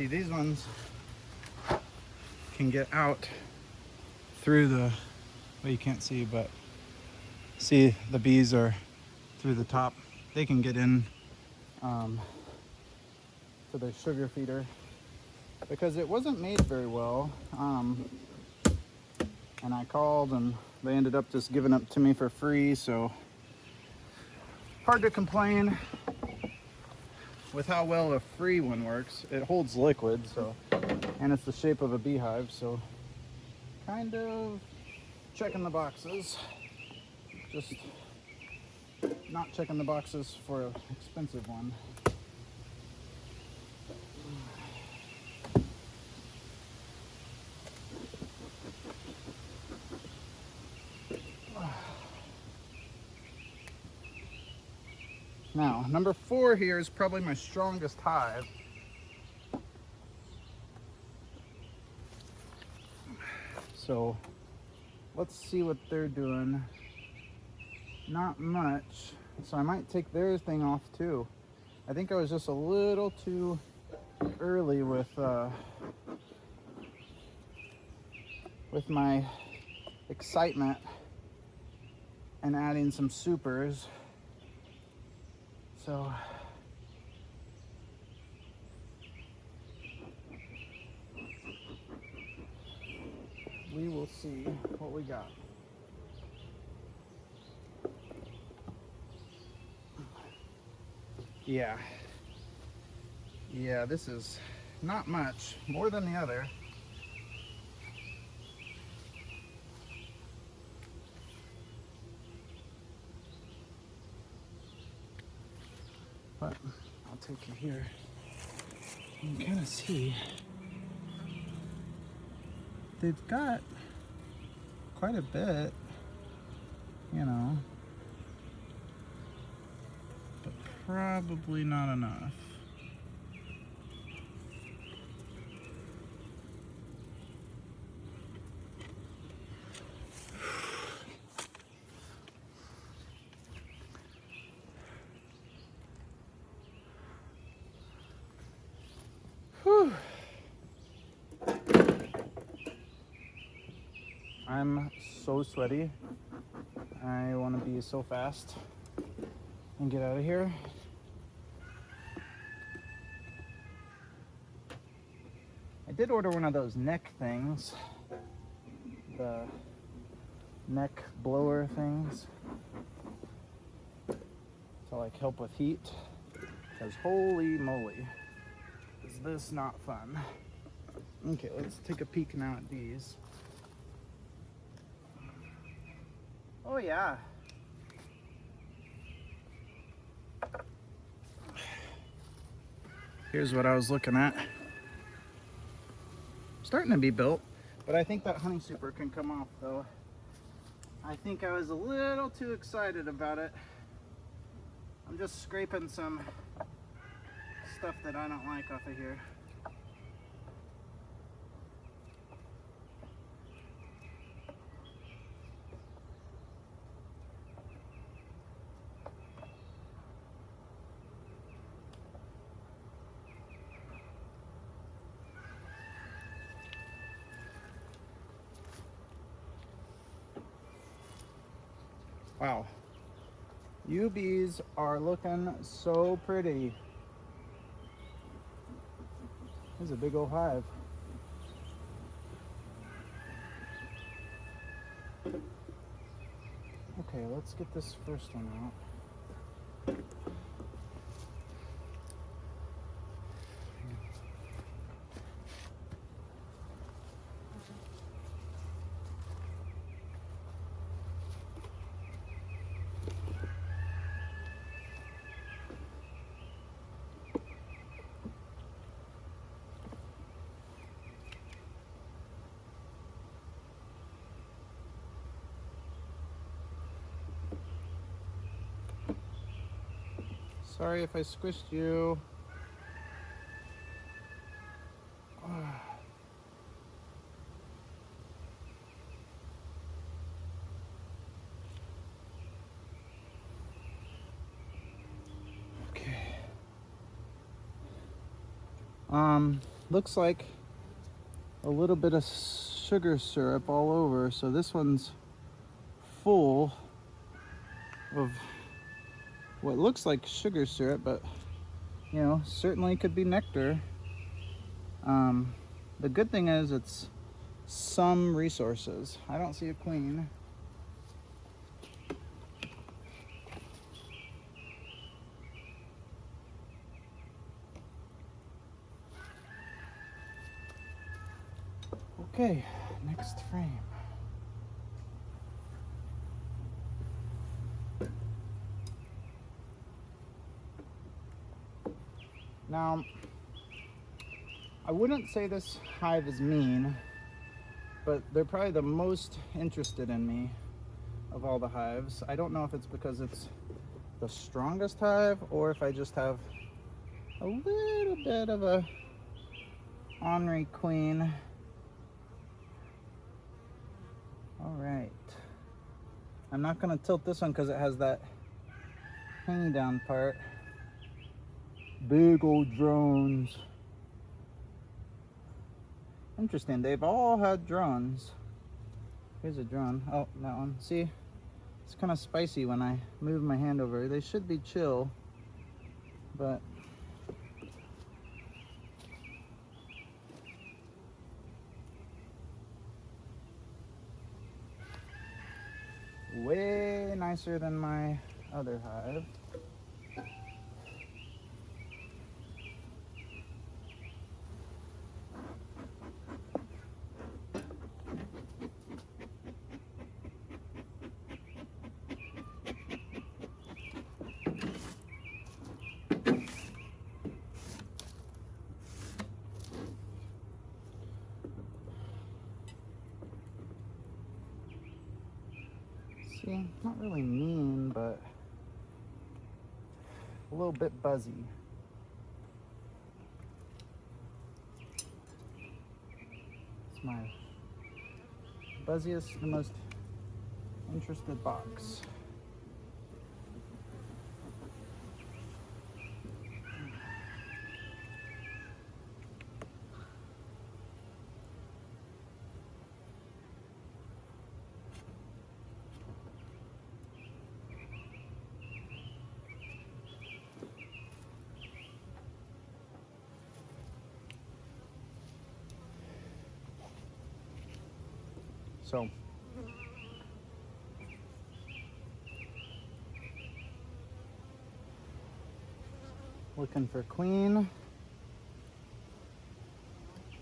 See, these ones can get out through the, well, you can't see, but see the bees are through the top. They can get in to their sugar feeder because it wasn't made very well. And I called and they ended up just giving it to me for free, so hard to complain with how well a free one works. It holds liquid, so, and it's the shape of a beehive, so kind of checking the boxes. Just not checking the boxes for an expensive one. Now, number 4 here is probably my strongest hive. So let's see what they're doing. Not much. So I might take their thing off too. I think I was just a little too early with my excitement and adding some supers. So we will see what we got. Yeah, this is not much more than the other. But I'll take you here. You can kind of see they've got quite a bit, you know, but probably not enough. Whew. I'm so sweaty. I want to be so fast and get out of here. I did order one of those neck things, the neck blower things, to like help with heat, because holy moly, is this not fun. Okay, let's take a peek now at these. Oh yeah. Here's what I was looking at. Starting to be built, but I think that honey super can come off though. I think I was a little too excited about it. I'm just scraping some stuff that I don't like off of here. Wow, you bees are looking so pretty. This is a big old hive. Okay, let's get this first one out. Sorry if I squished you. Okay. looks like a little bit of sugar syrup all over. So this one's full of what looks like sugar syrup, but you know, certainly could be nectar. The good thing is it's some resources. I don't see a queen. Okay, next frame. Now, I wouldn't say this hive is mean, but they're probably the most interested in me of all the hives. I don't know if it's because it's the strongest hive or if I just have a little bit of a ornery queen. All right. I'm not gonna tilt this one because it has that hangy down part. Big old drones. Interesting, they've all had drones. Here's a drone. Oh, that one. See, it's kind of spicy when I move my hand over. They should be chill, but way nicer than my other hive. See, not really mean, but a little bit buzzy. It's my buzziest, the most interested box. So, looking for queen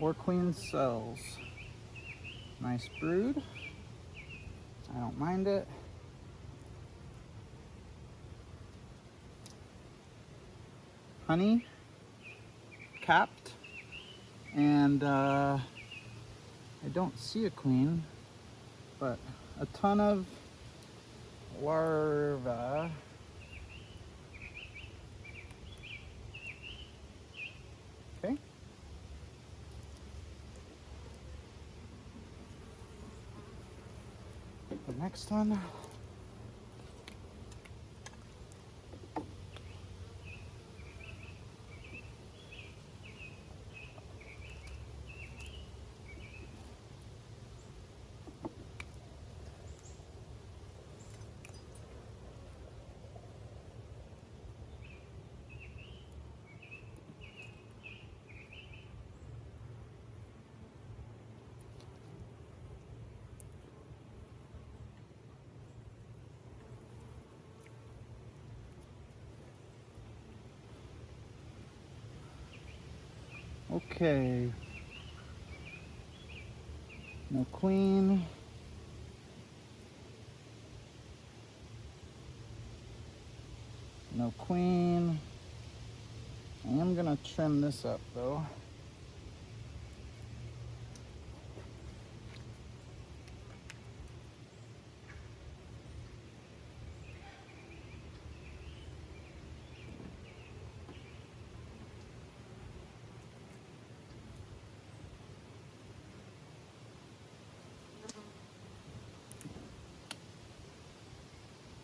or queen cells. Nice brood. I don't mind it. Honey, capped, and I don't see a queen, but a ton of larvae. Okay. The next one. Okay. No queen. No queen. I am gonna trim this up though.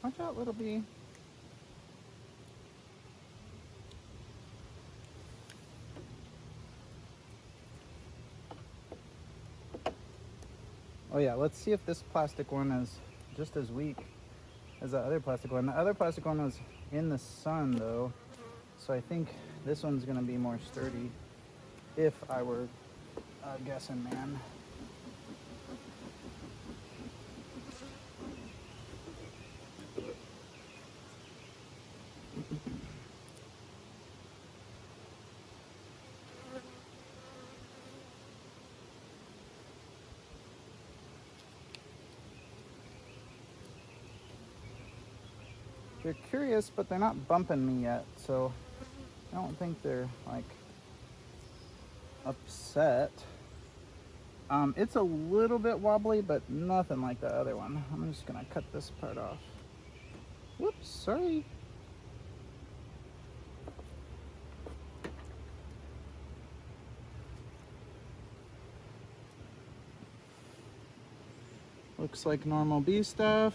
Watch out, little bee. Oh yeah, let's see if this plastic one is just as weak as the other plastic one. The other plastic one was in the sun though, so I think this one's gonna be more sturdy if I were guessing, man. They're curious, but they're not bumping me yet, so I don't think they're like upset. It's a little bit wobbly, but nothing like the other one. I'm just gonna cut this part off. Whoops, sorry. Looks like normal bee stuff.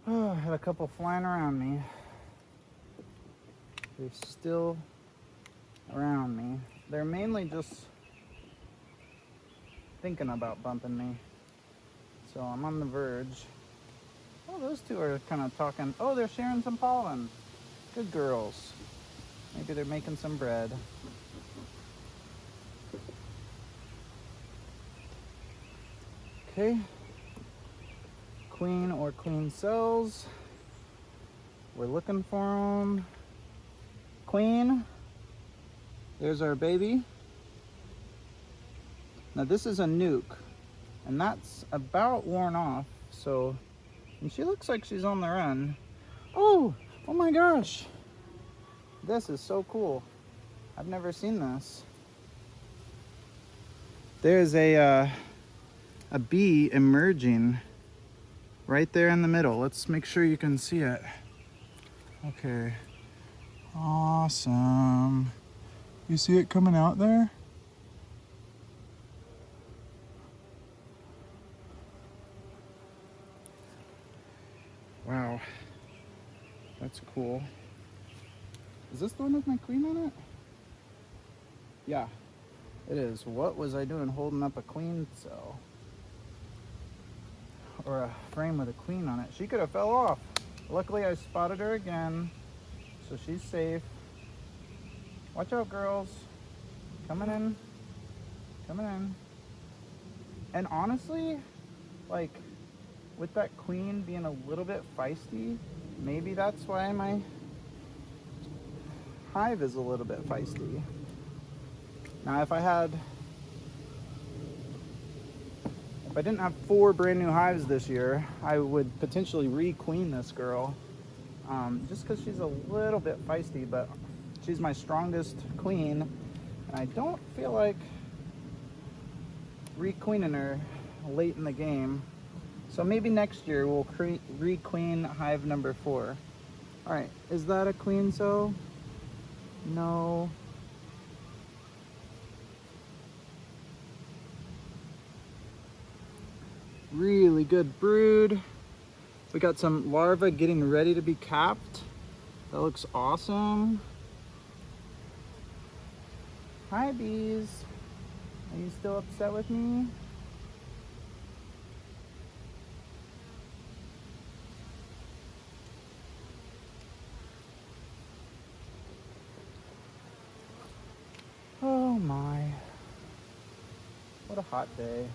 Oh, I had a couple flying around me. They're still around me. They're mainly just thinking about bumping me. So I'm on the verge. Oh, those two are kind of talking. Oh, they're sharing some pollen. Good girls. Maybe they're making some bread. Okay. Queen or queen cells. We're looking for them. Queen. There's our baby. Now this is a nuke, and that's about worn off. So, and she looks like she's on the run. Oh my gosh. This is so cool. I've never seen this. There's a bee emerging right there in the middle. Let's make sure you can see it. Okay. Awesome. You see it coming out there? Wow. That's cool. Is this the one with my queen on it? Yeah, it is. What was I doing holding up a queen cell? Or a frame with a queen on it. She could have fell off. Luckily I spotted her again, so she's safe. Watch out, girls. Coming in. Coming in. And honestly, like, with that queen being a little bit feisty, maybe that's why my hive is a little bit feisty. Now if I didn't have 4 brand new hives this year, I would potentially re-queen this girl. Just because she's a little bit feisty, but she's my strongest queen, and I don't feel like re-queening her late in the game. So maybe next year we'll re-queen hive number 4. All right, is that a queen cell? No. Really good brood. We got some larvae getting ready to be capped. That looks awesome. Hi bees. Are you still upset with me? my. What a hot day.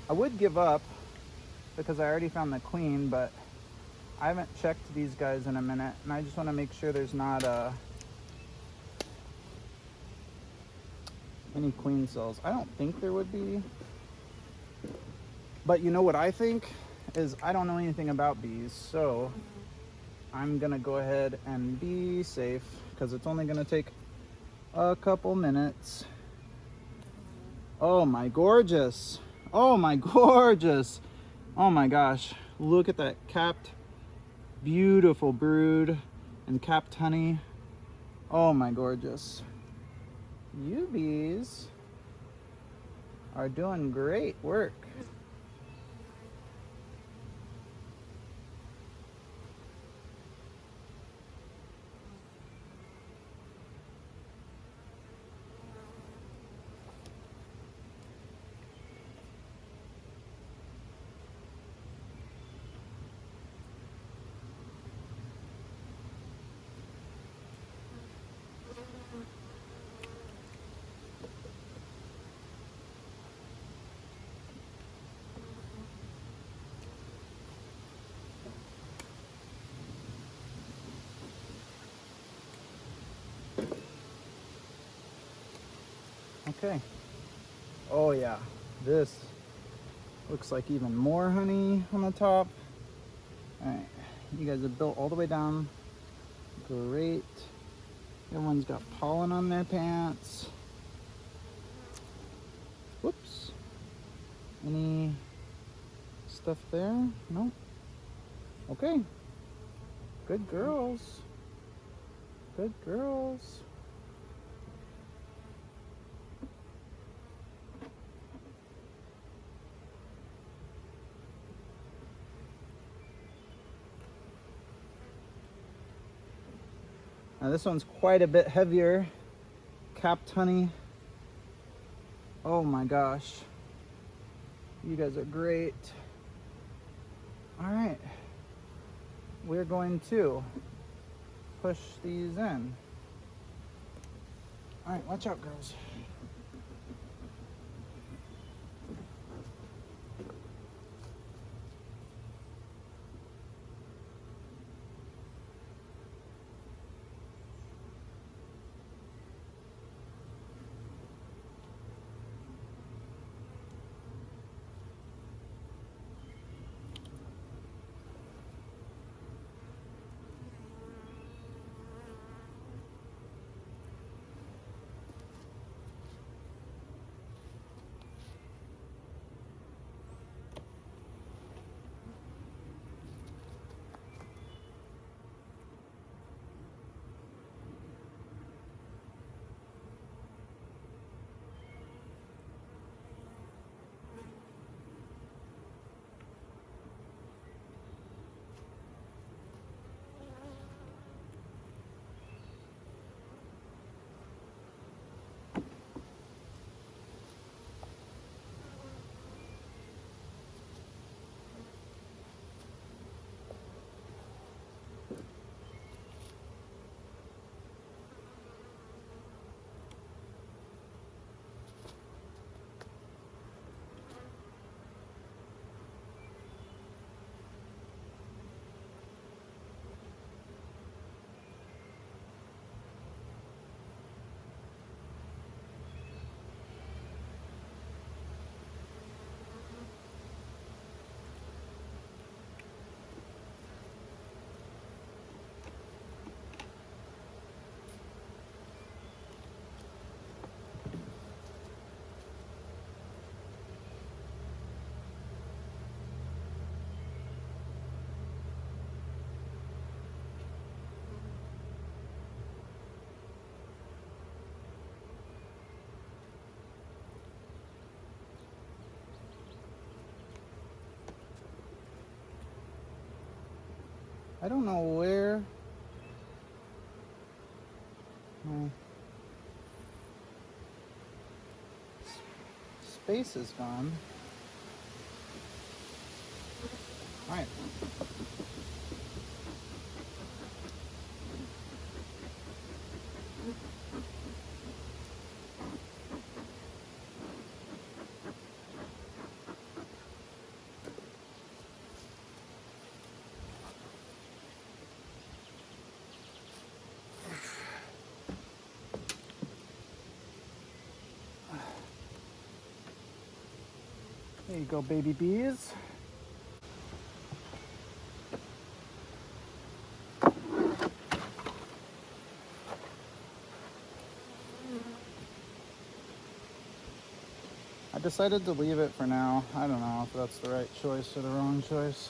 I would give up because I already found the queen, but I haven't checked these guys in a minute, and I just want to make sure there's not any queen cells. I don't think there would be. But you know what I think is I don't know anything about bees, so I'm gonna go ahead and be safe because it's only gonna take a couple minutes. Oh my gorgeous. Oh my gorgeous. Oh my gosh. Look at that capped, beautiful brood and capped honey. Oh my gorgeous. You bees are doing great work. Okay. Oh yeah, this looks like even more honey on the top. All right, you guys have built all the way down. Great. Everyone's got pollen on their pants. Whoops. Any stuff there? No. Okay. Good girls. Good girls. Now this one's quite a bit heavier. Capped honey. Oh my gosh. You guys are great. All right. We're going to push these in. All right, watch out, girls. I don't know where my space is gone. All right. There you go, baby bees. I decided to leave it for now. I don't know if that's the right choice or the wrong choice.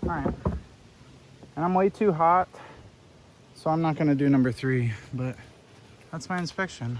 All right, and I'm way too hot, so I'm not gonna do number 3, but that's my inspection.